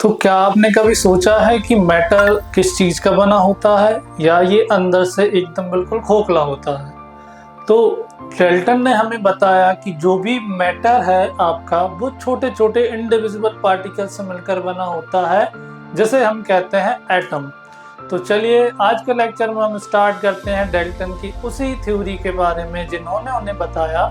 तो क्या आपने कभी सोचा है कि मैटर किस चीज़ का बना होता है या ये अंदर से एकदम बिल्कुल खोखला होता है? तो शेल्टन ने हमें बताया कि जो भी मैटर है आपका वो छोटे छोटे इंडिविजुअल पार्टिकल से मिलकर बना होता है, जिसे हम कहते हैं एटम। तो चलिए आज के लेक्चर में हम स्टार्ट करते हैं डेल्टन की उसी थ्योरी के बारे में जिन्होंने उन्हें बताया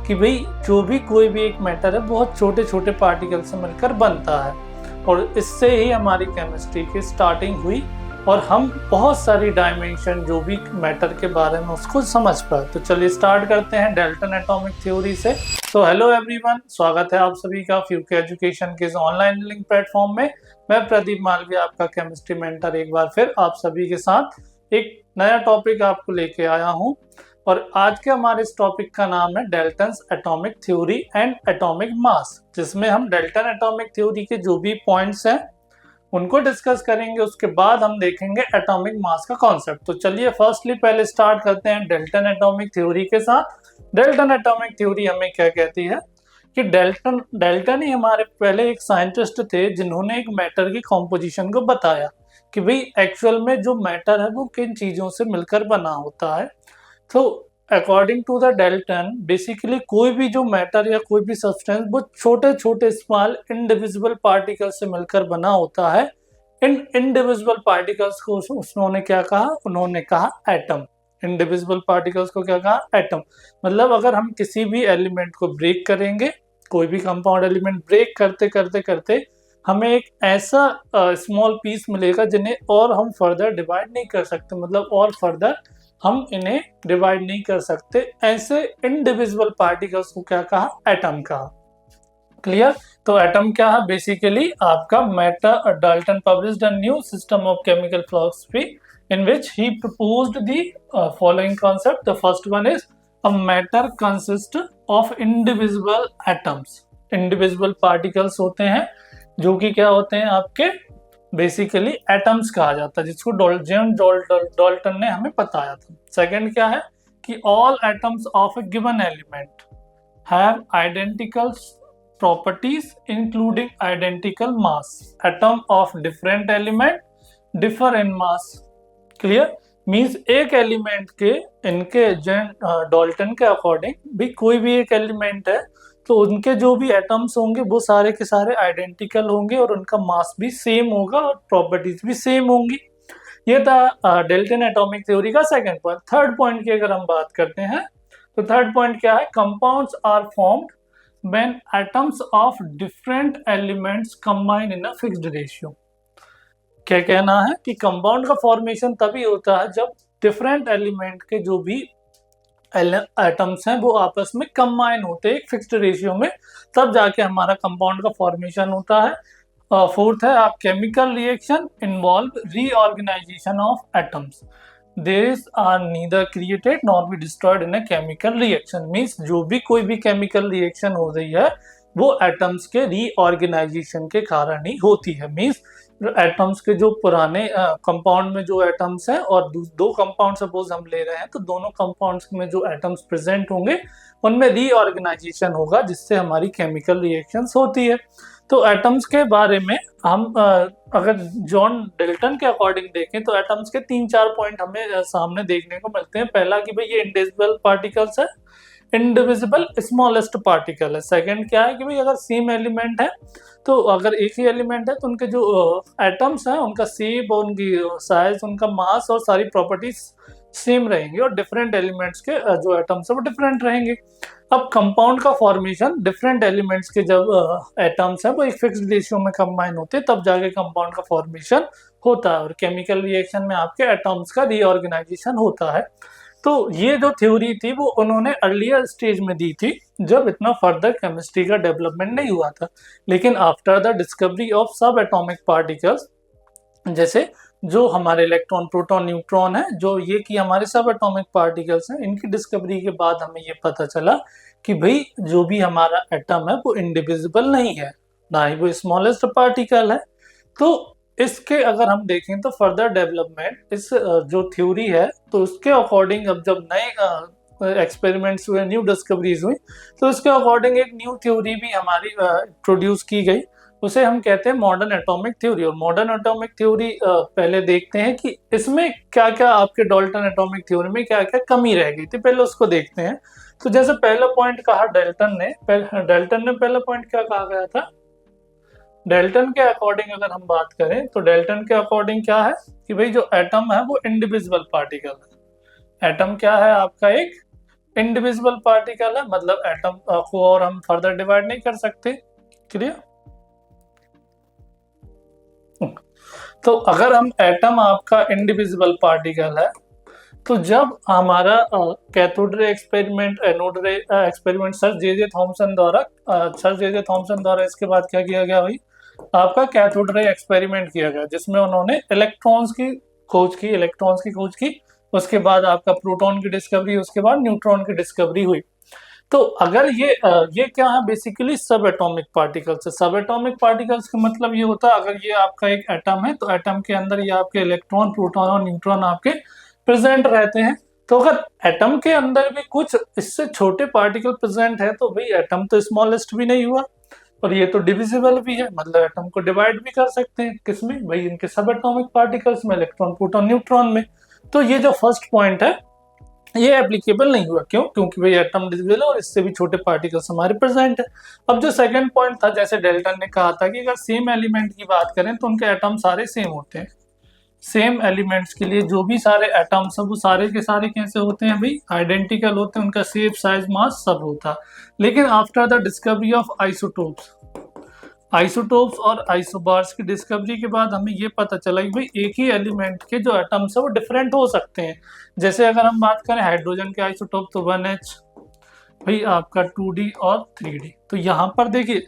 कि भाई जो भी कोई भी एक मैटर है बहुत छोटे छोटे पार्टिकल से मिलकर बनता है, और इससे ही हमारी केमिस्ट्री की स्टार्टिंग हुई और हम बहुत सारी डायमेंशन जो भी मैटर के बारे में उसको समझ पाए। तो चलिए स्टार्ट करते हैं डेल्टन एटॉमिक थ्योरी से। तो हेलो एवरीवन, स्वागत है आप सभी का फ्यूके एजुकेशन के इस ऑनलाइन लिंक प्लेटफॉर्म में। मैं प्रदीप मालवीय, आपका केमिस्ट्री मेंटर, एक बार फिर आप सभी के साथ एक नया टॉपिक आपको लेके आया हूँ। और आज के हमारे इस टॉपिक का नाम है Dalton's atomic theory and atomic mass, जिसमें हम डेल्टन एटॉमिक थ्योरी के जो भी पॉइंट्स हैं उनको डिस्कस करेंगे। उसके बाद हम देखेंगे एटॉमिक मास का कॉन्सेप्ट। तो चलिए फर्स्टली पहले स्टार्ट करते हैं डेल्टन एटॉमिक थ्योरी के साथ। डेल्टन एटॉमिक थ्योरी हमें क्या कहती है कि डेल्टन ही हमारे पहले एक साइंटिस्ट थे जिन्होंने एक मैटर की कॉम्पोजिशन को बताया कि भाई एक्चुअल में जो मैटर है वो किन चीजों से मिलकर बना होता है। तो according to the Dalton basically कोई भी जो मैटर या कोई भी सब्सटेंस वो छोटे छोटे स्मॉल इंडिविजुअल पार्टिकल से मिलकर बना होता है। इन इंडिविजुअल पार्टिकल्स को उन्होंने क्या कहा, उन्होंने कहा एटम। इंडिविजुअल पार्टिकल्स को क्या कहा, एटम। मतलब अगर हम किसी भी एलिमेंट को ब्रेक करेंगे, कोई भी कंपाउंड एलिमेंट ब्रेक करते करते करते हमें एक ऐसा स्मॉल पीस मिलेगा जिन्हें और हम फर्दर डिवाइड नहीं कर सकते, मतलब और फर्दर हम इन्हें डिवाइड नहीं कर सकते। ऐसे इंडिविजुअल पार्टिकल्स को क्या कहा, एटम कहा। क्लियर? तो एटम क्या है, बेसिकली आपका matter. Dalton published a new system of chemical philosophy in which he proposed the following concept. The first one is a matter consists of indivisible atoms. Indivisible particles होते हैं जो कि क्या होते हैं आपके बेसिकली एटम्स कहा जाता है, जिसको डाल्टन ने हमें बताया था। सेकंड क्या है कि all atoms of A given element have identical properties including identical mass. Atom of different element differ in mass. Clear? Means एक एलिमेंट के इनके डाल्टन के अकॉर्डिंग भी कोई भी एक एलिमेंट है तो उनके जो भी एटम्स होंगे वो सारे के सारे आइडेंटिकल होंगे और उनका मास भी सेम होगा और प्रॉपर्टीज भी सेम होंगी। ये था डेल्टन एटॉमिक थ्योरी का सेकंड पॉइंट। थर्ड पॉइंट की अगर हम बात करते हैं तो थर्ड पॉइंट क्या है, compounds are formed when atoms of different elements combine in a fixed ratio. क्या कहना है कि कंपाउंड का फॉर्मेशन तभी होता है जब डिफरेंट एलिमेंट के जो भी एटम्स हैं वो आपस में कंबाइन होते हैं एक फिक्स्ड रेशियो में, तब जाके हमारा कंपाउंड का फॉर्मेशन होता है। फोर्थ है आप chemical reaction involve reorganisation of atoms. These are neither created nor be destroyed in a chemical reaction। Means जो भी कोई भी केमिकल रिएक्शन हो रही है वो एटम्स के रीऑर्गेनाइजेशन के कारण ही होती है। मीन्स एटम्स के जो पुराने कंपाउंड में जो एटम्स हैं और दो कंपाउंड सपोज हम ले रहे हैं तो दोनों कंपाउंड्स में जो एटम्स प्रेजेंट होंगे उनमें रीऑर्गेनाइजेशन होगा जिससे हमारी केमिकल रिएक्शंस होती है। तो एटम्स के बारे में हम अगर जॉन डेल्टन के अकॉर्डिंग देखें तो एटम्स के 3-4 पॉइंट हमें सामने देखने को मिलते हैं। पहला कि भाई ये इंडिविजुअल पार्टिकल्स है, इंडिविजिबल स्मॉलेस्ट पार्टिकल है। सेकंड क्या है कि भाई अगर सेम एलिमेंट है तो अगर एक ही एलिमेंट है तो उनके जो एटम्स हैं उनका शेप और उनकी साइज, उनका मास और सारी प्रॉपर्टीज सेम रहेंगी, और डिफरेंट एलिमेंट्स के जो एटम्स है वो डिफरेंट रहेंगे। अब कंपाउंड का फॉर्मेशन डिफरेंट एलिमेंट्स के जब एटम्स हैं वो एक फिक्स्ड रेशियो में कंबाइन होते हैं तब जाके कंपाउंड का फॉर्मेशन होता है, और केमिकल रिएक्शन में आपके एटम्स का रीऑर्गेनाइजेशन होता है। तो ये जो थ्योरी थी वो उन्होंने अर्लियर स्टेज में दी थी जब इतना फर्दर केमिस्ट्री का डेवलपमेंट नहीं हुआ था। लेकिन आफ्टर द डिस्कवरी ऑफ सब एटॉमिक पार्टिकल्स, जैसे जो हमारे इलेक्ट्रॉन, प्रोटॉन, न्यूट्रॉन है, जो ये कि हमारे सब एटॉमिक पार्टिकल्स हैं, इनकी डिस्कवरी के बाद हमें ये पता चला कि भाई जो भी हमारा एटम है वो इंडिविजिबल नहीं है, ना ही वो स्मॉलेस्ट पार्टिकल है। तो इसके अगर हम देखें तो फर्दर डेवलपमेंट इस जो थ्योरी है तो उसके अकॉर्डिंग अब जब नए एक्सपेरिमेंट्स हुए, न्यू डिस्कवरीज हुई, तो इसके अकॉर्डिंग एक न्यू थ्योरी भी हमारी प्रोड्यूस की गई उसे हम कहते हैं मॉडर्न एटॉमिक थ्योरी। और मॉडर्न एटॉमिक थ्योरी पहले देखते हैं कि इसमें क्या क्या आपके डाल्टन एटॉमिक थ्योरी में क्या क्या कमी रह गई थी, पहले उसको देखते हैं। तो जैसे पहला पॉइंट कहा डाल्टन ने पहला पॉइंट क्या कहा गया था, डाल्टन के अकॉर्डिंग अगर हम बात करें तो डाल्टन के अकॉर्डिंग क्या है कि भाई जो एटम है वो इंडिविजुअल पार्टिकल है। एटम क्या है आपका, एक इंडिविजुअल पार्टिकल है, मतलब एटम को और हम फर्दर डिवाइड नहीं कर सकते। क्लियर। तो अगर हम एटम आपका इंडिविजुअल पार्टिकल है, तो जब हमारा कैथोड रे एक्सपेरिमेंट, एनोड रे एक्सपेरिमेंट सर जे थॉमसन द्वारा इसके बाद क्या किया गया भाई, आपका कैथोड रे एक्सपेरिमेंट किया गया, जिसमें उन्होंने इलेक्ट्रॉन्स की खोज की, उसके बाद आपका प्रोटॉन की डिस्कवरी, उसके बाद न्यूट्रॉन की डिस्कवरी हुई। तो अगर ये क्या है, बेसिकली सब एटॉमिक पार्टिकल्स है। सब एटॉमिक पार्टिकल्स का मतलब ये होता है, अगर ये आपका एक एटम है तो एटम के अंदर ये आपके इलेक्ट्रॉन, प्रोटॉन और न्यूट्रॉन आपके प्रेजेंट रहते हैं। तो अगर एटम के अंदर भी कुछ इससे छोटे पार्टिकल प्रेजेंट है तो भाई एटम तो स्मॉलेस्ट भी नहीं हुआ, और ये तो डिविजिबल भी है, मतलब एटम को डिवाइड भी कर सकते हैं किसमें भाई, इनके सब एटॉमिक पार्टिकल्स में, इलेक्ट्रॉन, प्रोटॉन, न्यूट्रॉन में। तो ये जो फर्स्ट पॉइंट है ये एप्लीकेबल नहीं हुआ, क्यों? क्योंकि भाई एटम डिविजिबल है और इससे भी छोटे पार्टिकल्स हमारे प्रेजेंट है। अब जो सेकंड पॉइंट था, जैसे डाल्टन ने कहा था कि अगर सेम एलिमेंट की बात करें तो उनके एटम सारे सेम होते हैं। सेम एलिमेंट्स के लिए जो भी सारे एटम्स हैं वो सारे के सारे कैसे होते हैं भाई, आइडेंटिकल होते हैं, उनका शेप, साइज, मास सब होता है। लेकिन after the discovery of isotopes और आइसोबार्स की डिस्कवरी के बाद हमें ये पता चला कि भाई एक ही एलिमेंट के जो एटम्स है वो डिफरेंट हो सकते हैं। जैसे अगर हम बात करें हाइड्रोजन के आइसोटोप तो 1H, भाई आपका 2D और 3D। तो यहाँ पर देखिए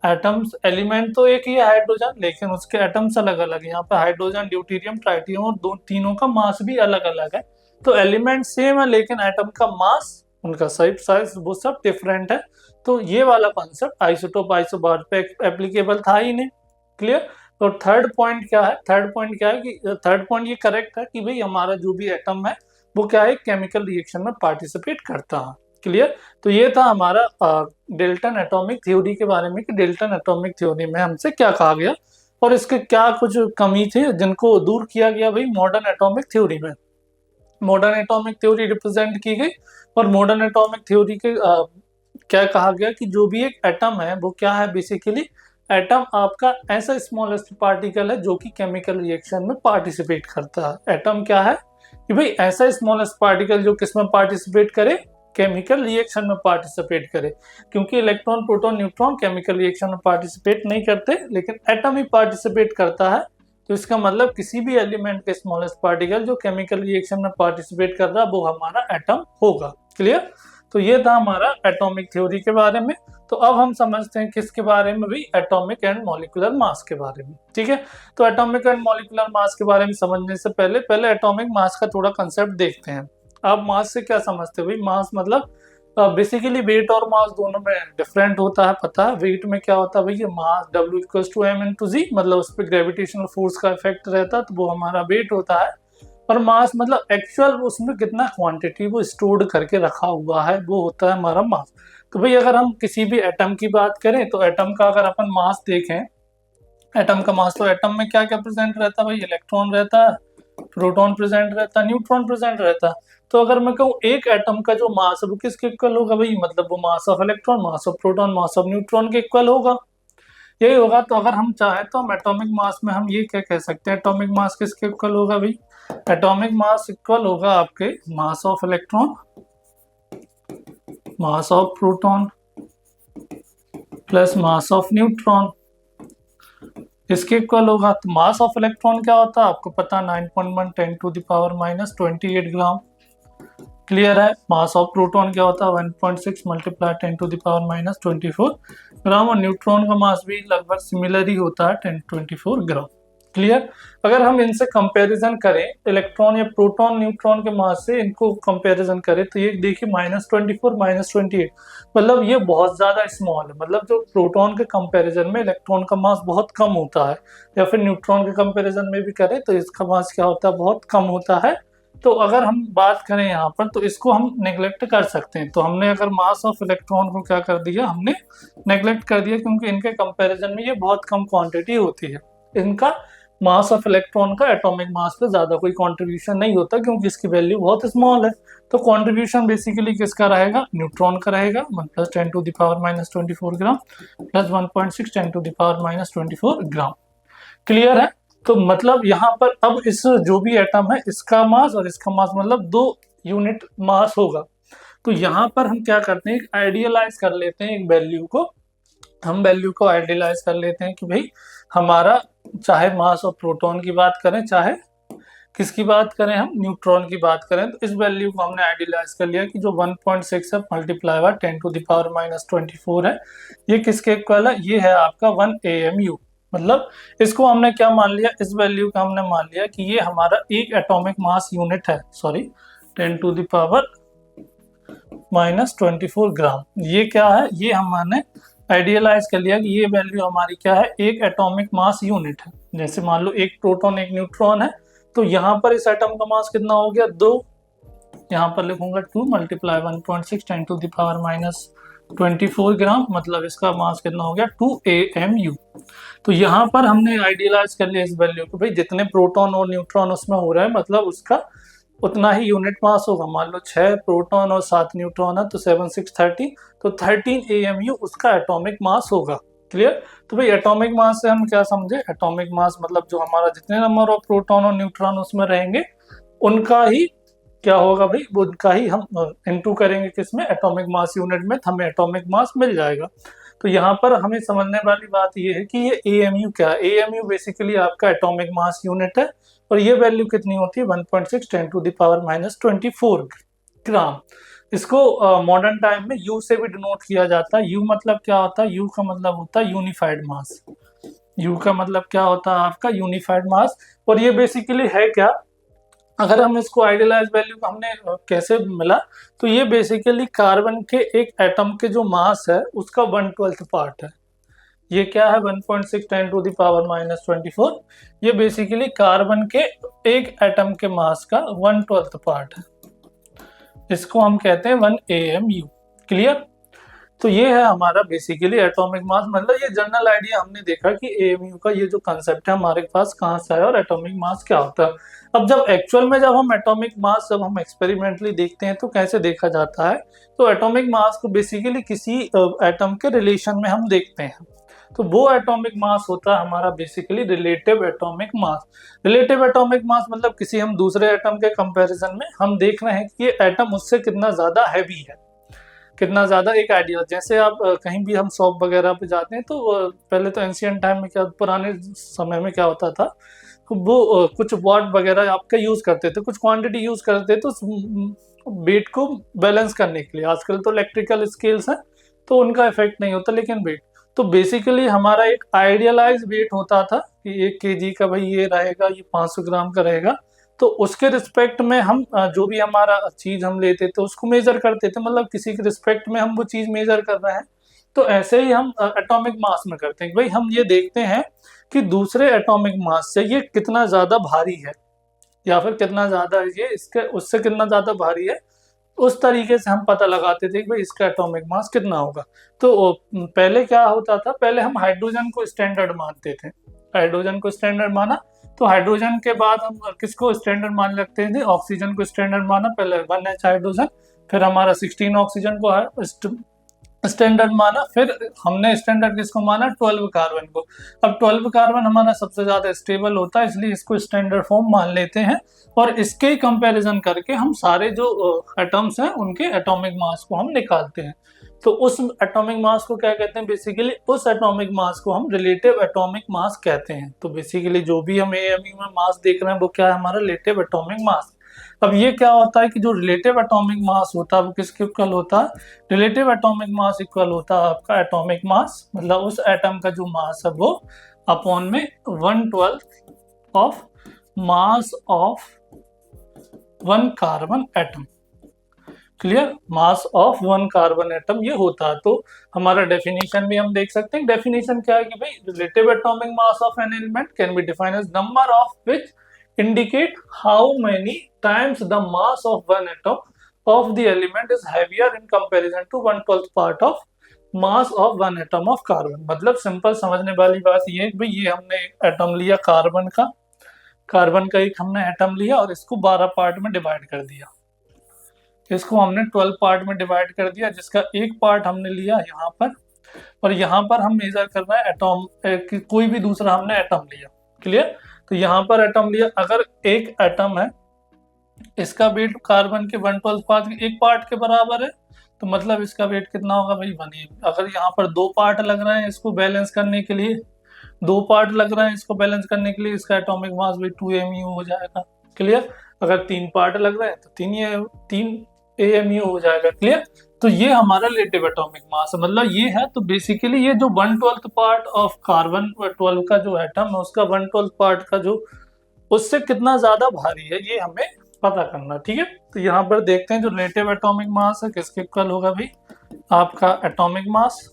एटम्स, एलिमेंट तो एक ही है हाइड्रोजन, लेकिन उसके एटम्स अलग अलग है। यहाँ पे हाइड्रोजन, ड्यूटेरियम, ट्राइटियम और तीनों का मास भी अलग अलग है। तो एलिमेंट सेम है लेकिन एटम का मास, उनका शेप, साइज वो सब डिफरेंट है। तो ये वाला कॉन्सेप्ट आइसोटोप, आइसोबार पे एप्लीकेबल था ही नहीं। क्लियर। तो थर्ड पॉइंट क्या है, थर्ड पॉइंट ये करेक्ट है कि भाई हमारा जो भी एटम है वो क्या है, केमिकल रिएक्शन में पार्टिसिपेट करता है। क्लियर। तो ये था हमारा डाल्टन एटॉमिक थ्योरी के बारे में कि डाल्टन एटॉमिक थ्योरी में हमसे क्या कहा गया और इसके क्या कुछ कमी थे जिनको दूर किया गया भाई मॉडर्न एटॉमिक थ्योरी में। मॉडर्न एटॉमिक थ्योरी रिप्रेजेंट की गई, और मॉडर्न एटॉमिक थ्योरी के क्या कहा गया कि जो भी एक एटम है वो क्या है, बेसिकली एटम आपका ऐसा स्मॉलेस्ट पार्टिकल है जो कि केमिकल रिएक्शन में पार्टिसिपेट करता है। एटम क्या है कि भाई ऐसा स्मॉलेस्ट पार्टिकल जो किसमें पार्टिसिपेट करे, केमिकल रिएक्शन में पार्टिसिपेट करे। क्योंकि electron, proton, neutron chemical reaction में पार्टिसिपेट नहीं करते, लेकिन एटम ही पार्टिसिपेट करता है। तो इसका मतलब किसी भी एलिमेंट के स्मॉलेस्ट पार्टिकल जो केमिकल रिएक्शन में पार्टिसिपेट कर रहा है वो हमारा एटम होगा। क्लियर। तो ये था हमारा एटॉमिक थ्योरी के बारे में। तो अब हम समझते हैं किसके बारे में भी, एटॉमिक एंड मॉलिक्यूलर मास के बारे में। ठीक है। तो एटॉमिक एंड मॉलिक्यूलर मास के बारे में समझने से पहले एटॉमिक मास का थोड़ा कंसेप्ट देखते हैं। आप मास से क्या समझते हो भाई? मास मतलब बेसिकली वेट और मास दोनों में डिफरेंट होता है, पता है। वेट में क्या होता है भाई, ये मास W=m×g, मतलब उस पर ग्रेविटेशनल फोर्स का इफेक्ट रहता है, तो वो हमारा वेट होता है। और मास मतलब एक्चुअल उसमें कितना क्वांटिटी वो स्टोर्ड करके रखा हुआ है, वो होता है हमारा मास। तो भाई अगर हम किसी भी एटम की बात करें तो एटम का अगर अपन मास देखें, एटम का मास, तो एटम में क्या क्या प्रेजेंट रहता है भाई, इलेक्ट्रॉन रहता है, प्रोटॉन प्रेजेंट रहता है, न्यूट्रॉन प्रेजेंट रहता है। तो अगर मैं कहूँ एक एटम का जो मास है वो किसके इक्वल होगा भाई, मतलब वो mass of electron, mass of proton, mass of neutron के इक्वल होगा, यही होगा। तो अगर हम चाहें तो हम एटॉमिक मास में हम ये क्या कह सकते हैं, एटॉमिक मास किसके इक्वल होगा भाई, एटॉमिक मास इक्वल होगा आपके mass of electron, mass of proton plus mass of neutron, इसके इक्वल होगा। तो मास ऑफ इलेक्ट्रॉन क्या होता है आपको पता, 9.1 10⁻⁻28 ग्राम। क्लियर है। मास ऑफ प्रोटॉन क्या होता है, 1.6 × 10⁻24 ग्राम, और न्यूट्रॉन का मास भी लगभग सिमिलर ही होता है, 1024 ग्राम। क्लियर। अगर हम इनसे कंपैरिजन करें, इलेक्ट्रॉन या प्रोटॉन न्यूट्रॉन के मास से इनको कंपैरिजन करें, तो ये देखिए -24 -28, मतलब ये बहुत ज्यादा स्मॉल है। मतलब जो प्रोटॉन के कंपैरिजन में इलेक्ट्रॉन का मास बहुत कम होता है, या फिर न्यूट्रॉन के कंपैरिजन में भी करें तो इसका मास क्या होता है, बहुत कम होता है। तो अगर हम बात करें यहाँ पर तो इसको हम नेग्लेक्ट कर सकते हैं। तो हमने अगर मास ऑफ इलेक्ट्रॉन को क्या कर दिया, हमने नेग्लेक्ट कर दिया, क्योंकि इनके कंपैरिजन में ये बहुत कम क्वांटिटी होती है। इनका मास ऑफ इलेक्ट्रॉन का एटॉमिक मास पे ज्यादा कोई कंट्रीब्यूशन नहीं होता, क्योंकि इसकी वैल्यू बहुत स्मॉल है। तो कंट्रीब्यूशन बेसिकली किसका रहेगा, न्यूट्रॉन का रहेगा। 1 + 10⁻24 ग्राम प्लस 1.6 10⁻24 ग्राम। क्लियर है। तो मतलब यहाँ पर अब इस जो भी एटम है इसका मास और इसका मास मतलब 2 यूनिट मास होगा। तो यहाँ पर हम क्या करते हैं, आइडियलाइज कर लेते हैं एक वैल्यू को। हम वैल्यू को आइडियलाइज कर लेते हैं कि भाई हमारा चाहे मास ऑफ प्रोटॉन की बात करें, चाहे किसकी बात करें, हम न्यूट्रॉन की बात करें, तो इस वैल्यू को हमने आइडियलाइज कर लिया कि जो 1.6 है मल्टीप्लाई बाय 10⁻24 है, ये किसके इक्वल है, ये है आपका 1 AMU। मतलब इसको हमने क्या मान लिया, इस वैल्यू का हमने मान लिया कि ये हमारा एक एटॉमिक मास यूनिट है, सॉरी 10⁻24 ग्राम। ये क्या है, ये हमने आइडियलाइज कर लिया कि ये वैल्यू हमारी क्या है, एक एटॉमिक मास यूनिट है। जैसे मान लो एक प्रोटॉन एक न्यूट्रॉन है, तो यहाँ पर इस एटम का मास कितना हो गया, 2। यहाँ पर लिखूंगा 2 × 1.6 10⁻24 ग्राम, मतलब इसका मास कितना हो गया 2 AMU। तो यहाँ पर हमने आइडियलाइज कर लिया इस वैल्यू को, भाई जितने प्रोटॉन और न्यूट्रॉन उसमें हो रहा है मतलब उसका उतना ही यूनिट मास होगा। मान लो 6 प्रोटॉन और 7 न्यूट्रॉन है तो 7 6 30, तो 13 AMU उसका एटॉमिक मास होगा। क्लियर। तो भाई एटॉमिक मास से हम क्या समझे, एटॉमिक मास मतलब जो हमारा जितने नंबर ऑफ प्रोटॉन और न्यूट्रॉन उसमें रहेंगे उनका ही क्या होगा भाई, उनका ही हम इनटू करेंगे किसमें, एटॉमिक मास यूनिट में, तो हमें एटॉमिक मास मिल जाएगा। तो यहाँ पर हमें समझने वाली बात ये है कि ये AMU क्या है। AMU बेसिकली आपका एटॉमिक मास यूनिट है और ये वैल्यू कितनी होती है 1.6 10⁻24 ग्राम। इसको मॉडर्न टाइम में U से भी डिनोट किया जाता है। U मतलब क्या होता है, U का मतलब होता है यूनिफाइड मास। U का मतलब क्या होता है आपका यूनिफाइड मास। और ये बेसिकली है क्या, अगर हम इसको आइडियलाइज वैल्यू को हमने कैसे मिला, तो ये बेसिकली कार्बन के एक एटम के जो मास है उसका 1/12 पार्ट है। ये क्या है 1.6 10⁻24, ये बेसिकली कार्बन के एक एटम के मास का 1/12 पार्ट है। इसको हम कहते हैं 1 AMU। क्लियर। तो ये है हमारा बेसिकली एटॉमिक मास। मतलब ये जनरल आइडिया हमने देखा कि AMU का ये जो कंसेप्ट है हमारे पास कहाँ से आया और एटॉमिक मास क्या होता है। अब जब एक्चुअल में जब हम एटॉमिक मास जब हम एक्सपेरिमेंटली देखते हैं तो कैसे देखा जाता है, तो एटॉमिक मास को बेसिकली किसी एटम के रिलेशन में हम देखते हैं। तो वो एटॉमिक मास होता है हमारा बेसिकली रिलेटिव एटॉमिक मास। रिलेटिव एटॉमिक मास मतलब किसी हम दूसरे एटम के कंपैरिजन में हम देख रहे हैं कि ये एटम उससे कितना ज्यादा हैवी है, कितना ज्यादा। एक आइडिया, जैसे आप कहीं भी हम शॉप वगैरह पे जाते हैं तो पहले तो एंशियंट टाइम में क्या, पुराने समय में क्या होता था, वो कुछ वॉट वगैरह आपका यूज करते थे, कुछ क्वांटिटी यूज करते थे तो वेट को बैलेंस करने के लिए। आजकल तो इलेक्ट्रिकल स्केल्स हैं तो उनका इफेक्ट नहीं होता, लेकिन वेट तो बेसिकली हमारा एक आइडियलाइज वेट होता था कि 1 kg का भाई ये रहेगा, ये 500 ग्राम का रहेगा। तो उसके रिस्पेक्ट में हम जो भी हमारा चीज हम लेते थे उसको मेजर करते थे, मतलब किसी के रिस्पेक्ट में हम वो चीज मेजर कर रहे हैं। तो ऐसे ही हम एटॉमिक मास में करते हैं, भाई हम ये देखते हैं कि दूसरे एटॉमिक मास से ये कितना ज्यादा भारी है या फिर कितना ज्यादा ये इसके उससे कितना ज्यादा भारी है। उस तरीके से हम पता लगाते थे कि भाई इसका एटॉमिक मास कितना होगा। तो पहले क्या होता था, पहले हम हाइड्रोजन को स्टैंडर्ड मानते थे, हाइड्रोजन को स्टैंडर्ड माना। तो हाइड्रोजन के बाद हम किसको स्टैंडर्ड मान लगते थे, ऑक्सीजन को स्टैंडर्ड माना। पहले 1H हाइड्रोजन, फिर हमारा 16 ऑक्सीजन को स्टैंडर्ड माना, फिर हमने स्टैंडर्ड किसको माना, 12 कार्बन को। अब 12 कार्बन हमारा सबसे ज्यादा स्टेबल होता है, इसलिए इसको स्टैंडर्ड फॉर्म मान लेते हैं और इसके ही कंपैरिजन करके हम सारे जो एटम्स हैं उनके एटॉमिक मास को हम निकालते हैं। तो उस एटॉमिक मास को क्या कहते हैं, बेसिकली उस एटॉमिक मास को हम रिलेटिव एटॉमिक मास कहते हैं। तो बेसिकली जो भी हम AMU में मास देख रहे हैं वो क्या है, हमारा रिलेटिव एटॉमिक मास। अब ये क्या होता है कि जो रिलेटिव एटॉमिक मास होता है वो किसके इक्वल होता है, रिलेटिव एटॉमिक मास इक्वल होता है आपका एटॉमिक मास, मतलब उस एटम का जो मास है वो अपॉन में 1/12 of mass of 1 carbon atom. Clear. Mass of 1 carbon atom ये होता है। तो हमारा डेफिनेशन भी हम देख सकते हैं। डेफिनेशन क्या है कि भाई relative atomic mass of an element can be defined as number of which indicate how many times the mass of one atom of the element is heavier in comparison to 1/12 part of mass of one atom of carbon। मतलब simple समझने वाली बात ये है कि भाई ये हमने एटम लिया कार्बन का एक हमने एटम लिया और इसको 12 पार्ट में डिवाइड कर दिया, इसको हमने 12 पार्ट में डिवाइड कर दिया, जिसका एक पार्ट हमने लिया यहाँ पर, और यहाँ पर हम मेजर कर रहे हैं एटम कोई भी दूसरा हमने एटम लिया। क्लियर? तो यहाँ पर एटम लिया, अगर एक एटम है इसका वेट कार्बन के 1/12 पार्ट के एक पार्ट के बराबर है, तो मतलब इसका वेट कितना होगा भाई 1 AMU। अगर यहाँ पर 2 पार्ट लग रहे हैं इसको बैलेंस करने के लिए, 2 पार्ट लग रहे हैं इसको बैलेंस करने के लिए, इसका एटॉमिक मास भी 2 AMU हो जाएगा। क्लियर? अगर 3 पार्ट लग रहे हैं तो 3 AMU हो जाएगा। क्लियर? तो ये हमारा रिलेटिव एटॉमिक मास है, मतलब ये है। तो बेसिकली ये जो 1/12 पार्ट ऑफ कार्बन 12 का जो एटम है उसका 1/12 पार्ट का जो उससे कितना ज्यादा भारी है ये हमें पता करना। ठीक है? तो यहाँ पर देखते हैं जो रिलेटिव एटॉमिक मास है किसके इक्वल होगा भाई, आपका एटॉमिक मास।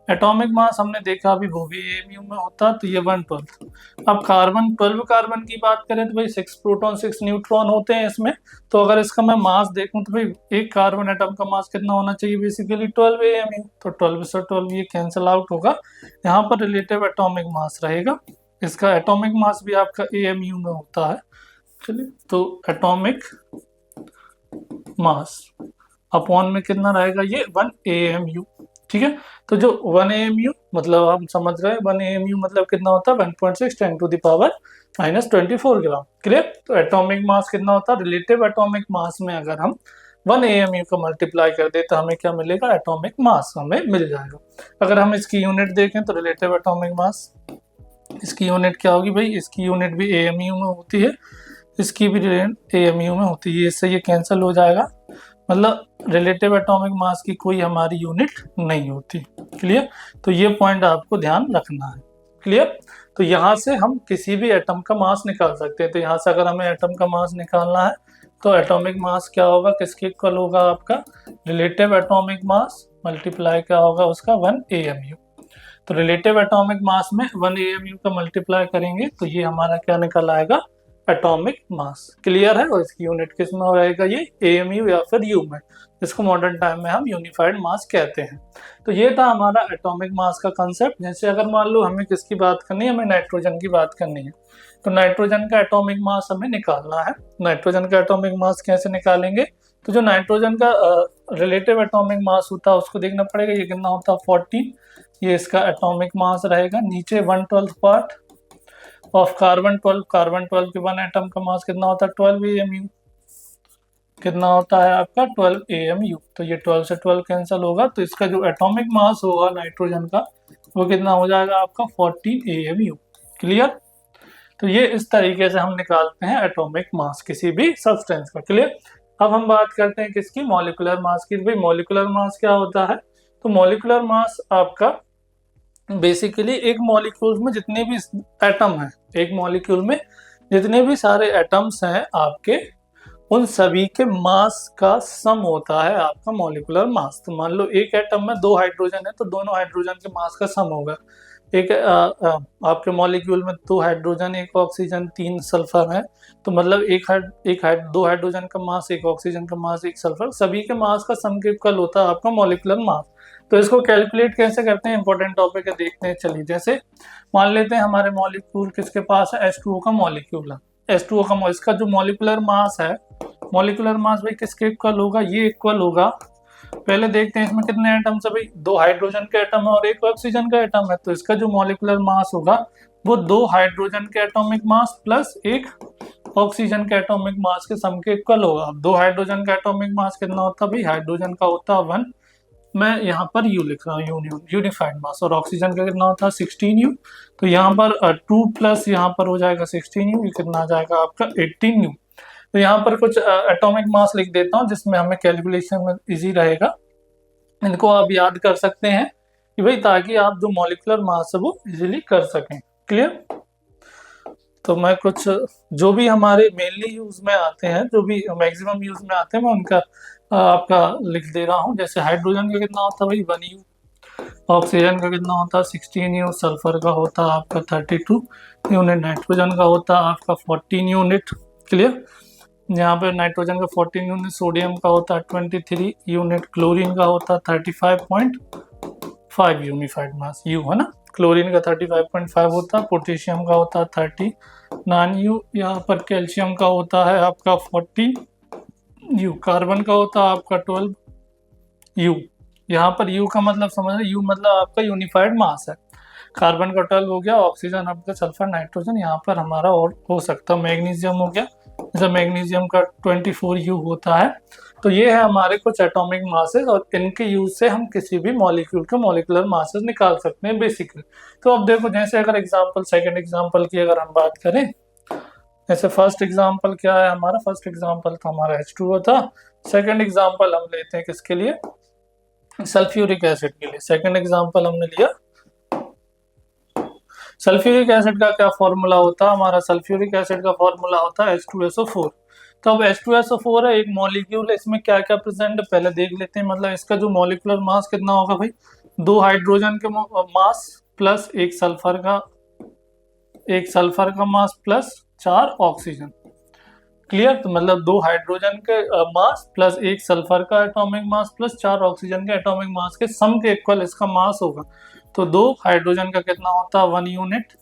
एटॉमिक मास हमने देखा अभी वो भी AMU में होता, तो ये 1/12। अब कार्बन 12 कार्बन की बात करें तो भाई 6 प्रोटॉन 6 न्यूट्रॉन होते हैं इसमें। तो अगर इसका मैं मास देखूं तो भाई एक कार्बन एटम का मास कितना होना चाहिए, बेसिकली 12 AMU। तो 12 से 12 ये कैंसिल आउट होगा, यहाँ पर रिलेटिव एटॉमिक मास रहेगा। इसका एटॉमिक मास भी आपका AMU में होता है। चलिए, तो एटॉमिक मास अपॉन में कितना रहेगा, ये 1 AMU। ठीक है? तो जो 1 AMU मतलब हम समझ रहे हैं 1 AMU मतलब कितना होता है 1.6 × 10⁻⁻24 ग्राम। क्लियर? तो एटॉमिक मास कितना होता है, रिलेटिव एटॉमिक मास में अगर हम 1 AMU को मल्टीप्लाई कर दे तो हमें क्या मिलेगा, एटॉमिक मास हमें मिल जाएगा। अगर हम इसकी यूनिट देखें तो रिलेटिव एटॉमिक मास, इसकी यूनिट क्या होगी भाई, इसकी यूनिट भी AMU में होती है, इसकी भी AMU में होती है, इससे ये कैंसिल हो जाएगा। मतलब रिलेटिव एटॉमिक मास की कोई हमारी यूनिट नहीं होती। क्लियर? तो ये पॉइंट आपको ध्यान रखना है। क्लियर? तो यहाँ से हम किसी भी एटम का मास निकाल सकते हैं। तो यहाँ से अगर हमें एटम का मास निकालना है तो एटॉमिक मास क्या होगा, किसके इक्वल होगा, आपका रिलेटिव एटॉमिक मास मल्टीप्लाई क्या होगा उसका 1 AMU। तो रिलेटिव एटॉमिक मास में 1 AMU का मल्टीप्लाई करेंगे तो ये हमारा क्या निकल आएगा, एटॉमिक मास। क्लियर है? और इसकी यूनिट किस में रहेगा, ये AMU या फिर U में, जिसको मॉडर्न टाइम में हम यूनिफाइड मास कहते हैं। तो ये था हमारा एटॉमिक मास का कंसेप्ट। जैसे अगर मान लो हमें किसकी बात करनी है, हमें नाइट्रोजन की बात करनी है, तो नाइट्रोजन का एटॉमिक मास हमें निकालना है। नाइट्रोजन का एटॉमिक मास कैसे निकालेंगे, तो जो नाइट्रोजन का रिलेटिव एटॉमिक मास होता है उसको देखना पड़ेगा, ये कितना होता है 14, ये इसका एटॉमिक मास रहेगा। नीचे 1/12 पार्ट ऑफ कार्बन 12 के 1 एटम का मास कितना होता है 12 AMU। कितना होता है आपका 12 AMU। तो ये 12 से 12 कैंसिल होगा, तो इसका जो एटॉमिक मास होगा नाइट्रोजन का वो कितना हो जाएगा आपका 14 AMU। क्लियर? तो ये इस तरीके से हम निकालते हैं एटॉमिक मास किसी भी सब्सटेंस का। क्लियर? अब हम बात करते हैं किसकी, मॉलिक्यूलर मास की। भाई मॉलिक्यूलर मास क्या होता है, तो मॉलिक्यूलर मास आपका बेसिकली एक मॉलिक्यूल में जितने भी एटम हैं, एक मॉलिक्यूल में जितने भी सारे एटम्स हैं आपके, उन सभी के मास का सम होता है आपका मॉलिक्यूलर मास। तो मान लो एक एटम में 2 हाइड्रोजन है तो दोनों हाइड्रोजन के मास का सम होगा। एक आपके मॉलिक्यूल में 2 हाइड्रोजन 1 ऑक्सीजन 3 सल्फर है, तो मतलब 2 हाइड्रोजन का मास 1 ऑक्सीजन का मास 1 सल्फर, सभी के मास का सम के इक्वल होता है आपका मॉलिक्यूलर मास। तो इसको कैलकुलेट कैसे करते हैं, इंपॉर्टेंट टॉपिक है, देखते हैं। चलिए, जैसे मान लेते हैं हमारे मॉलिक्यूल किसके पास है, H2O का मॉलिक्यूल है। H2O का इसका जो मॉलिक्यूलर मास है, मॉलिक्यूलर मास भाई किसके इक्वल होगा, ये इक्वल होगा, पहले देखते हैं इसमें कितने एटम्स है भाई, 2 हाइड्रोजन के एटम है और 1 ऑक्सीजन का एटम है। तो इसका जो मॉलिक्यूलर मास होगा वो 2 हाइड्रोजन के एटॉमिक मास प्लस 1 ऑक्सीजन के एटॉमिक मास के सम के इक्वल होगा। अब 2 हाइड्रोजन का एटॉमिक मास कितना होता है भाई, हाइड्रोजन का होता है 1, मैं यहाँ पर U लिख रहा हूँ, यूनिफाइड मास, और ऑक्सीजन का कितना होता है 16U। तो यहाँ पर 2 प्लस यहाँ पर हो जाएगा 16U, ये कितना आ जाएगा आपका 18U। तो यहाँ पर कुछ एटॉमिक मास लिख देता हूँ जिसमें हमें कैलकुलेशन में इजी रहेगा, इनको आप याद कर सकते हैं कि भाई, ताकि आप जो मॉलिक्यूलर मास है वो इजीली कर सकें। क्लियर? तो मैं कुछ जो भी हमारे मेनली यूज में आते हैं, जो भी मैक्सिमम यूज में आते हैं, मैं उनका आपका लिख दे रहा हूँ। जैसे हाइड्रोजन का कितना होता है भाई 1U, ऑक्सीजन का कितना होता है 16 यूनिट, सल्फर का होता है आपका 32 यूनिट, नाइट्रोजन का होता है आपका 14 यूनिट। क्लियर। यहाँ पे नाइट्रोजन का 14 यूनिट, सोडियम का होता है 23 यूनिट, क्लोरीन का होता है 35.5 यूनिफाइड मास, यू है ना, क्लोरीन का 35.5 होता है, पोटेशियम का होता है 39 यू, यहाँ पर कैल्शियम का होता है आपका 40 यू, कार्बन का होता है आपका 12 यू। यहाँ पर यू का मतलब समझ रहे, यू मतलब आपका यूनिफाइड मास है। कार्बन का 12 हो गया, ऑक्सीजन आपका, सल्फर, नाइट्रोजन, यहाँ पर हमारा और हो सकता है मैग्नीशियम हो गया, जैसे मैग्नीशियम का 24 यू होता है। तो ये है हमारे कुछ एटॉमिक मासेस, और इनके यूज से हम किसी भी मॉलिक्यूल के मॉलिक्यूलर मासेस निकाल सकते हैं बेसिकली। तो अब देखो, जैसे अगर एग्जांपल, सेकंड एग्जांपल की अगर हम बात करें, जैसे फर्स्ट एग्जांपल क्या है हमारा, फर्स्ट एग्जांपल तो हमारा H2O था। सेकंड एग्जांपल हम लेते हैं किसके लिए, सल्फ्यूरिक एसिड के लिए। सेकंड एग्जांपल हमने लिया, सल्फ्यूरिक एसिड का क्या फॉर्मूला होता है हमारा, सल्फ्यूरिक एसिड का फॉर्मूला होता है H2SO4। तो अब H2SO4 है, एक मॉलिक्यूल है, इसमें क्या क्या प्रेजेंट है पहले देख लेते हैं। मतलब इसका जो मॉलिक्यूलर मास कितना होगा भाई, 2 हाइड्रोजन के मास प्लस एक सल्फर का मास प्लस 4 ऑक्सीजन। क्लियर। तो मतलब 2 हाइड्रोजन के मास प्लस एक सल्फर का एटॉमिक मास प्लस 4 ऑक्सीजन के एटॉमिक मास के सम के इक्वल इसका मास होगा। तो 2 हाइड्रोजन का कितना होता है 1 यूनिट,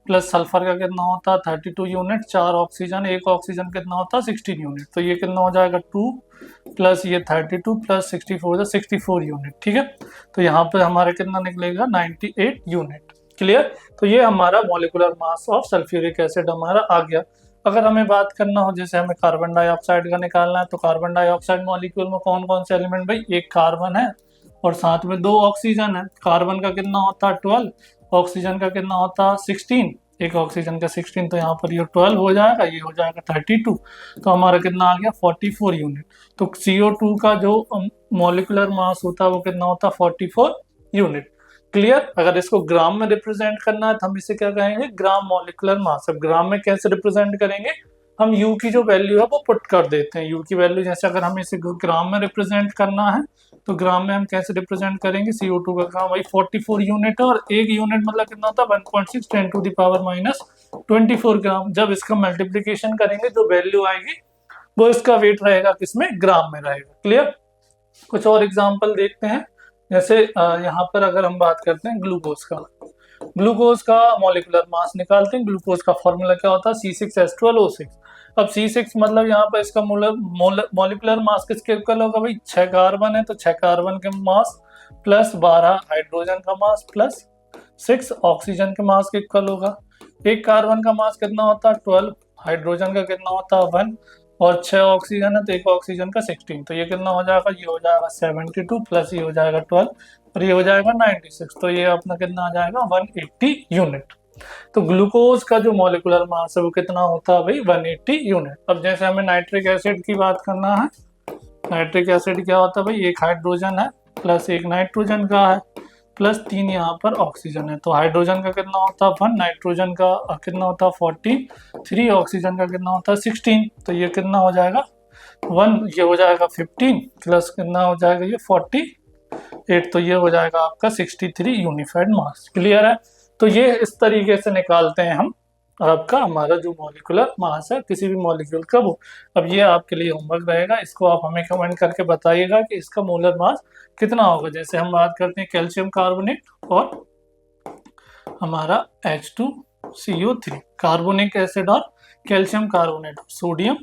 प्लस सल्फर का कितना होता है 32 यूनिट, 4 ऑक्सीजन, एक ऑक्सीजन कितना होता है 16 यूनिट। तो ये कितना हो जाएगा 2 प्लस ये 32 प्लस 64 64 यूनिट। ठीक है। तो यहाँ पे हमारा कितना निकलेगा 98 यूनिट। क्लियर। तो ये हमारा molecular mass of sulphuric acid हमारा आ गया। अगर हमें बात करना हो, जैसे हमें कार्बन डाइऑक्साइड का निकालना है, तो कार्बन डाइऑक्साइड मॉलिक्यूल में कौन कौन से एलिमेंट भाई, एक कार्बन है और साथ में 2 ऑक्सीजन है। कार्बन का कितना होता है 12, ऑक्सीजन का कितना होता है 16, एक ऑक्सीजन का 16, तो यहाँ पर ये 12 हो जाएगा, ये हो जाएगा 32, तो हमारा कितना आ गया 44 यूनिट। तो CO2 का जो मॉलिक्यूलर मास होता है वो कितना होता है 44 यूनिट। क्लियर। अगर इसको ग्राम में रिप्रेजेंट करना है तो हम इसे क्या कहेंगे, ग्राम मॉलिक्यूलर मास। अब ग्राम में कैसे रिप्रेजेंट करेंगे, हम U की जो वैल्यू है वो पुट कर देते हैं। U की वैल्यू, जैसे अगर हमें इसे ग्राम में रिप्रेजेंट करना है तो ग्राम में हम कैसे रिप्रेजेंट करेंगे, CO2 का ग्राम वही 44 यूनिट है, और एक यूनिट मतलब कितना होता है 1.6 10⁻⁻24 ग्राम। जब इसका मल्टीप्लीकेशन करेंगे जो वैल्यू आएगी वो इसका वेट रहेगा किसमें, ग्राम में रहेगा। क्लियर। कुछ और एग्जाम्पल देखते हैं। जैसे यहाँ पर अगर हम बात करते हैं ग्लूकोज का मॉलिक्यूलर मास निकालते हैं। ग्लूकोज का फॉर्मूला क्या होता है C6H12O6। अब C6 मतलब यहाँ पर इसका मॉलिक्यूलर मास किसके इक्वल होगा भाई, 6 कार्बन है तो 6 कार्बन के मास प्लस 12 हाइड्रोजन का मास प्लस 6 ऑक्सीजन के मास के इक्वल होगा। एक कार्बन का मास कितना होता है 12, हाइड्रोजन का कितना होता है 1, और 6 ऑक्सीजन है तो एक ऑक्सीजन का 16, तो ये कितना हो जाएगा, ये हो जाएगा 72 प्लस ये हो जाएगा 12 और ये हो जाएगा 96, तो ये अपना कितना आ जाएगा 180 यूनिट। तो ग्लूकोज का जो मॉलिक्यूलर मास है वो कितना होता है भाई 180 यूनिट। अब जैसे हमें नाइट्रिक एसिड की बात करना है, नाइट्रिक एसिड क्या होता है भाई, एक हाइड्रोजन है प्लस एक नाइट्रोजन का है प्लस 3 यहाँ पर ऑक्सीजन है। तो हाइड्रोजन का कितना होता है 1, नाइट्रोजन का कितना होता है 43, ऑक्सीजन का कितना होता है 16, तो ये कितना हो जाएगा 1, ये हो जाएगा 15 प्लस कितना हो जाएगा ये 48, तो ये हो जाएगा आपका 63 यूनिफाइड मास। क्लियर है। तो ये इस तरीके से निकालते हैं हम आपका हमारा जो मॉलिक्यूलर मास है किसी भी मॉलिक्यूल का वो। अब ये आपके लिए होमवर्क रहेगा, इसको आप हमें कमेंट करके बताइएगा कि इसका मोलर मास कितना होगा। जैसे हम बात करते हैं कैल्शियम कार्बोनेट और हमारा H2CO3, कार्बोनिक एसिड और कैल्शियम कार्बोनेट, सोडियम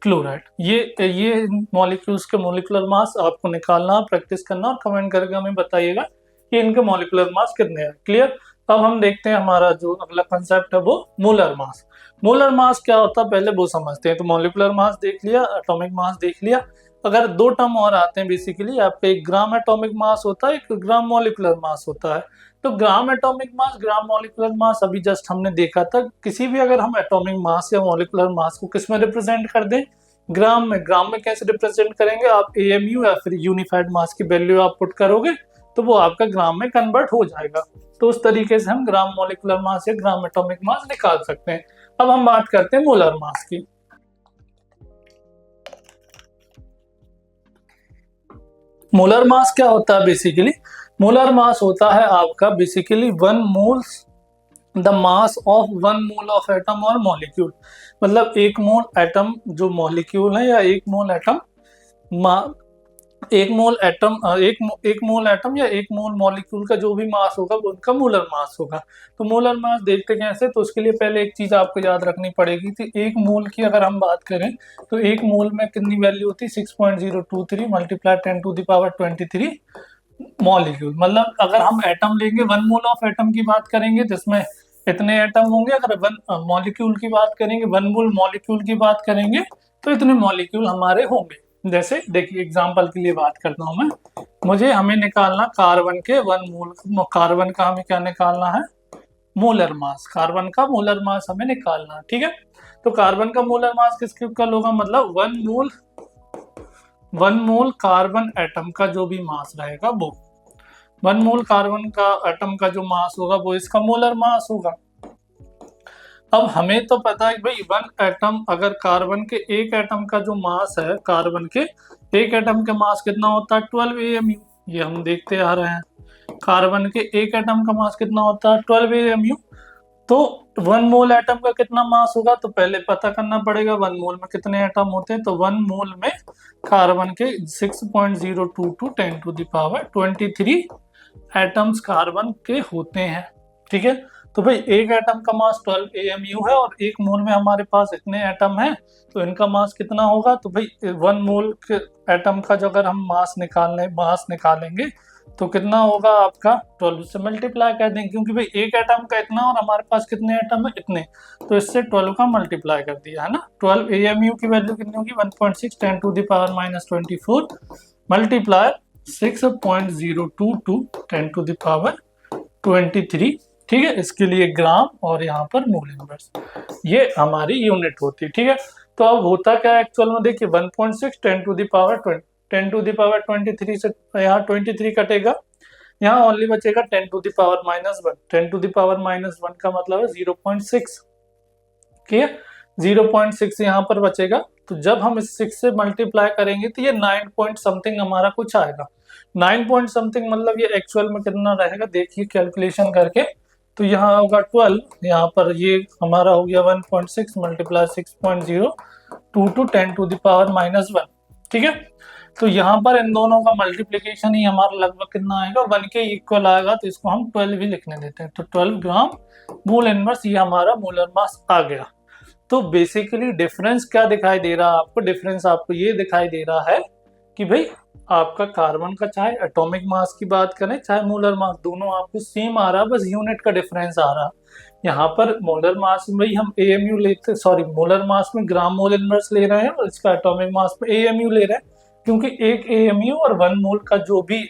क्लोराइड, ये मॉलिक्यूल्स के मॉलिक्यूलर मास आपको निकालना, प्रैक्टिस करना और कमेंट करके हमें बताइएगा कि इनके मॉलिक्यूलर मास कितने हैं। क्लियर। अब हम देखते हैं हमारा जो अगला कंसेप्ट है वो मोलर मास। मोलर मास क्या होता है पहले वो समझते हैं। तो मॉलिक्यूलर मास देख लिया, एटॉमिक मास देख लिया। अगर 2 टर्म और आते हैं बेसिकली, आपका एक ग्राम एटॉमिक मास होता है, एक ग्राम मॉलिक्यूलर मास होता है। तो gram atomic mass, gram molecular mass अभी जस्ट हमने देखा था। किसी भी अगर हम एटॉमिक मास या मॉलिक्यूलर मास को किस में रिप्रेजेंट कर दें, ग्राम में। ग्राम में कैसे रिप्रेजेंट करेंगे, आप AMU या फिर यूनिफाइड मास की वैल्यू आप पुट करोगे तो वो आपका ग्राम में कन्वर्ट हो जाएगा। तो उस तरीके से हम ग्राम मॉलिक्यूलर मास या ग्राम एटॉमिक मास निकाल सकते हैं। अब हम बात करते हैं मोलर मास की। मोलर मास क्या होता है बेसिकली, मोलर मास होता है आपका basically one moles the mass of one mole of atom और मॉलिक्यूल, मतलब एक मोल एटम जो मॉलिक्यूल है या एक मोल एटम एक मोल एटम एक मोल एटम या एक मोल मॉलिक्यूल का जो भी मास होगा वो उनका मोलर मास होगा। तो मोलर मास देखते कैसे, तो उसके लिए पहले एक चीज आपको याद रखनी पड़ेगी कि एक मोल की अगर हम बात करें तो एक मोल में कितनी वैल्यू होती है 6.023 मल्टीप्लाई 10⁻23 मॉलिक्यूल। मतलब अगर हम एटम लेंगे, वन मोल ऑफ एटम की बात करेंगे जिसमें इतने एटम होंगे, अगर वन मॉलिक्यूल की बात करेंगे, वन मोल मॉलिक्यूल की बात करेंगे तो इतने मॉलिक्यूल हमारे होंगे। जैसे देखिए एग्जांपल के लिए बात करता हूं मैं, हमें निकालना कार्बन के वन मोल, कार्बन का हमें क्या निकालना है, मोलर मास, कार्बन का मोलर मास हमें निकालना है, ठीक है। तो कार्बन का मोलर मास किसके इक्वल होगा, मतलब वन मोल कार्बन एटम का जो भी मास रहेगा वो, वन मोल कार्बन का एटम का जो मास होगा वो इसका मोलर मास होगा। अब हमें तो पता है भाई वन एटम, अगर कार्बन के एक एटम का जो मास है, कार्बन के एक एटम के मास कितना होता है 12 AMU, ये हम देखते आ रहे हैं। कार्बन के एक एटम का मास कितना होता है 12 AMU। तो वन मोल एटम का कितना मास होगा, तो पहले पता करना पड़ेगा वन मोल में कितने एटम होते हैं। तो वन मोल में कार्बन के 6.022 10⁻23 एटम्स कार्बन के होते हैं, ठीक है। तो भाई एक एटम का मास 12 AMU है और एक मोल में हमारे पास इतने एटम हैं, तो इनका मास कितना होगा, तो भाई वन मोल के एटम का जो अगर हम मास निकालेंगे तो कितना होगा आपका 12 से मल्टीप्लाई कर देंगे, क्योंकि भाई एक एटम का इतना और हमारे पास कितने एटम है इतने, तो इससे 12 का मल्टीप्लाई कर दिया है ना। 12 AMU की वैल्यू कितनी होगी 1.6 10⁻⁻24 मल्टीप्लाई 6.022 10⁻23, ठीक है। इसके लिए ग्राम और यहाँ पर मोल इनवर्स, ये हमारी यूनिट होती है, ठीक है। तो अब होता क्या है एक्चुअल में, देखिए 1.6 10⁻23 से यहाँ 23 कटेगा, यहाँ ओनली बचेगा 10⁻⁻1, 10⁻⁻1 का मतलब है 0.6, ठीक है। 0.6 यहाँ पर बचेगा। तो जब हम इस 6 से मल्टीप्लाई करेंगे तो ये 9 पॉइंट समथिंग हमारा कुछ आएगा। 9 पॉइंट समथिंग मतलब ये एक्चुअल में कितना रहेगा, देखिए कैलकुलेशन करके, तो यहाँ होगा 12, यहाँ पर ये हमारा हो गया 1.6 मल्टीप्लाई 6.022 10⁻⁻1, ठीक है। तो यहाँ पर इन दोनों का मल्टीप्लीकेशन ही हमारा लगभग कितना आएगा 1 के इक्वल आएगा, तो इसको हम 12 भी लिखने देते हैं। तो 12 ग्राम मोल इनवर्स, ये हमारा मोलर मास आ गया। तो बेसिकली डिफरेंस क्या दिखाई दे रहा है आपको, डिफरेंस आपको ये दिखाई दे रहा है कि भाई आपका कार्बन का चाहे एटॉमिक मास की बात करें चाहे मोलर मास, दोनों आपको सेम आ रहा है, बस यूनिट का डिफरेंस आ रहा है। यहाँ पर मोलर मास में भाई हम AMU लेते, सॉरी मोलर मास में ग्राम मोल इनवर्स ले रहे हैं और इसका एटॉमिक मास में AMU ले रहे हैं, क्योंकि एक AMU और वन मोल का जो भी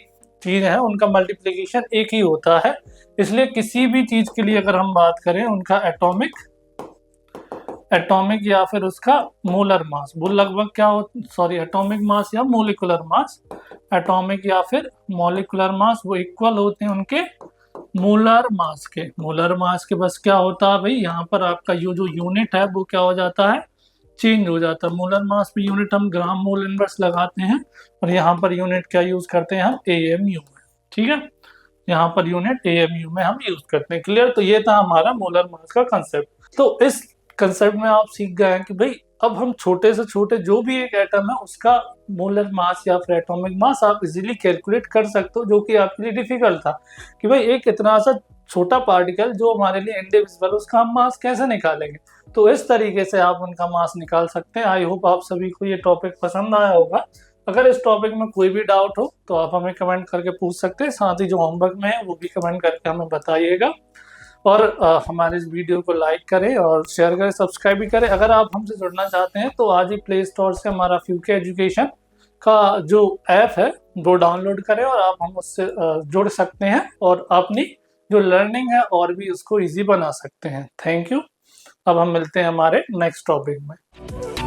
चीज है उनका मल्टीप्लीकेशन एक ही होता है। इसलिए किसी भी चीज के लिए अगर हम बात करें उनका एटॉमिक या फिर उसका मोलर मास, वो लगभग क्या हो, सॉरी एटॉमिक मास या मोलिकुलर मास, एटॉमिक या फिर मोलिकुलर मास वो इक्वल होते हैं उनके मोलर मास के। मोलर मास के बस क्या होता है भाई, यहाँ पर आपका ये जो यूनिट है वो क्या हो जाता है, चेंज हो जाता है। मोलर मास पे यूनिट हम ग्राम मोल इनवर्स लगाते हैं और यहाँ पर यूनिट क्या यूज करते हैं हम AMU में, ठीक है। यहाँ पर यूनिट AMU में हम यूज करते हैं, क्लियर। तो ये था हमारा मोलर मास का कंसेप्ट। तो इस कंसेप्ट में आप सीख गए हैं कि भाई अब हम छोटे से छोटे जो भी एक एटम है उसका मोलर मास या फिर एटॉमिक मास आप इजीली कैलकुलेट कर सकते हो, जो कि आपके लिए डिफिकल्ट था कि भाई एक इतना सा छोटा पार्टिकल जो हमारे लिए इंडिविजुअल, उसका हम मास कैसे निकालेंगे। तो इस तरीके से आप उनका मास निकाल सकते हैं। आई होप आप सभी को ये टॉपिक पसंद आया होगा। अगर इस टॉपिक में कोई भी डाउट हो तो आप हमें कमेंट करके पूछ सकते हैं, साथ ही जो होमवर्क में है वो भी कमेंट करके हमें बताइएगा। और हमारे इस वीडियो को लाइक करें और शेयर करें, सब्सक्राइब भी करें। अगर आप हमसे जुड़ना चाहते हैं तो आज ही प्ले स्टोर से हमारा फ्यूके एजुकेशन का जो ऐप है वो डाउनलोड करें और आप हम उससे जुड़ सकते हैं और अपनी जो लर्निंग है और भी उसको इजी बना सकते हैं। Thank you. अब हम मिलते हैं हमारे नेक्स्ट टॉपिक में।